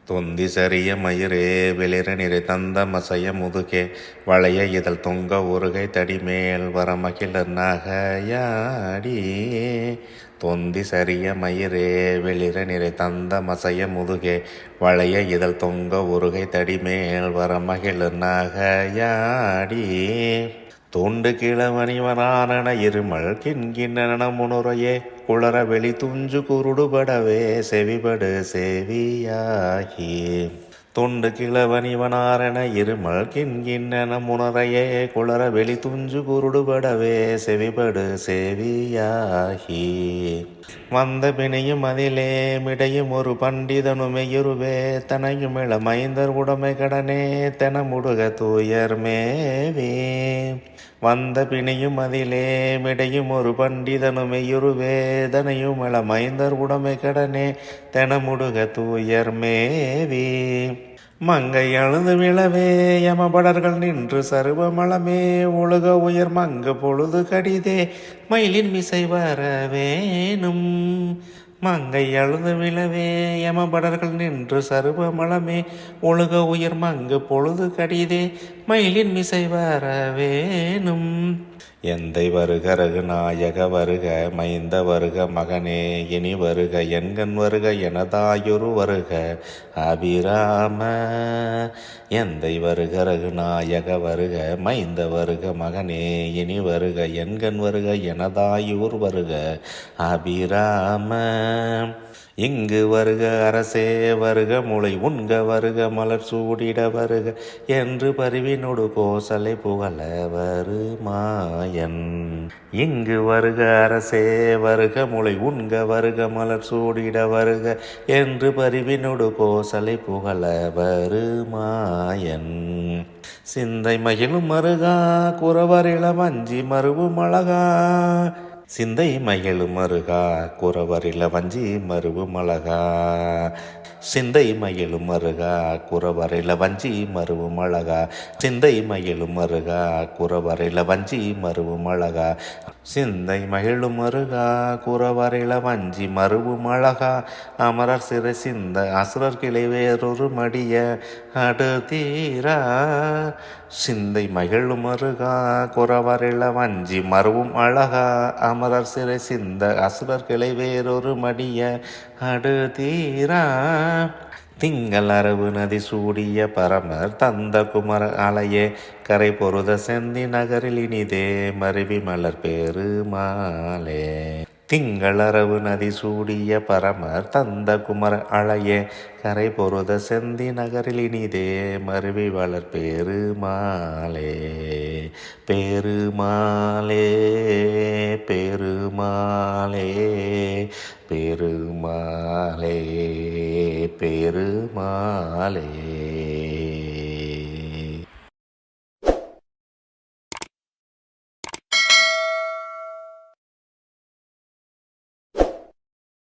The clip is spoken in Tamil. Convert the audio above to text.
தொந்தி சரிய மயிரே வெளிர நிறை தந்த மசைய முதுகே வளைய இதழ் தொங்க உருகை தடிமேல் வரமகிழர் நகையாடி. தொந்தி சரிய மயிரே வெளிர நிறை தந்த மசைய முதுகே வளைய இதழ் தொங்க உருகை தடிமேல் வரமகிழர் நகையாடி. தொண்டு கிழவனிவனான இருமல் கிண்கிண்ணன முனுரையே குளர வெளி துஞ்சு குருடுபடவே செவிபடு செவியாகி. தொண்டு கிழவனிவனாரென இருமல் கிண்கிண்ணன முனரையே குளர வெளி துஞ்சு குருடுபடவே செவிபடு செவியாகி. வந்த பிணையும் அதிலே மிடையும் ஒரு பண்டிதனுமெயுருவே தனையும் இள மைந்தர் உடைமை கடனே தென முடுக தூயர் மேவே. வந்த பிணையும் அதிலே மிடையும் ஒரு பண்டிதனுமெயுருவே தனையும் இள மைந்தர் உடைமை கடனே தென முடுக தூயர் மேவி. மங்கை அழுது விழவே யமபடர்கள் நின்று சருவமளமே ஒழுக உயர் மங்கு பொழுது கடிதே மயிலின் மிசை வரவேனும். மங்கை அழுது விழவே யமபடர்கள் நின்று சருவமளமே ஒழுக உயர் மங்கு பொழுது கடிதே மயிலின் மிசை வரவேனும். எந்தை வருக ரகுநாயக வருக மைந்த வருக மகனே இனி வருக என்கண் வருக எனதாயொரு வருக அபிராம. எந்தை வருக ரகுநாயக வருக மைந்த வருக மகனே இனி வருக என்கண் வருக எனதாயூர் வருக அபிராம. இங்கு வருக அரசே வருக முளை உண்க வருக மலர் சூடிட வருக என்று பரிவினொடு கோசலை புகழ வருமாயன். இங்கு வருக அரசே வருக முளை உண்க வருக மலர் சூடிட வருக என்று பரிவினொடு கோசலை புகழ வருமாயன். சிந்தை மகிழும் மருகா குறவரிள வஞ்சி மருவும் அழகா. சிந்தை மகிழும் மருகா குறவரில வஞ்சி மருவும் அழகா. சிந்தை மகிழும் மருகா குறவரில வஞ்சி மருவும் அழகா. சிந்தை மகிழும் மருகா குறவரில வஞ்சி மருவும் அழகா. சிந்தை மகிழும் மருகா குறவரில வஞ்சி மருவும் அழகா. அமரர் சிறை சிந்த அசுரர் கிளை வேறொரு மடிய அடுதீரா. சிந்தை மகிழும் மருகா குறவரில வஞ்சி மருவும் அழகா. அமரர் சிறை சிந்த அசுரர் கிளை வேறொரு மடிய அடுதீரா. திங்கள் அரவு நதி சூடிய பரமர் தந்த குமர அலையே கரை பொருத செந்தி நகரில் இனிதே மருவி மலர் பெருமாளே. திங்கள் அரவு நதி சூடிய பரமர் தந்த குமர அலையே கரை பொருத செந்தி நகரில் இனிதே மருவி வளர் பெருமாளே. பெருமாளே பெருமாளே பெருமாளே பெருமாளே.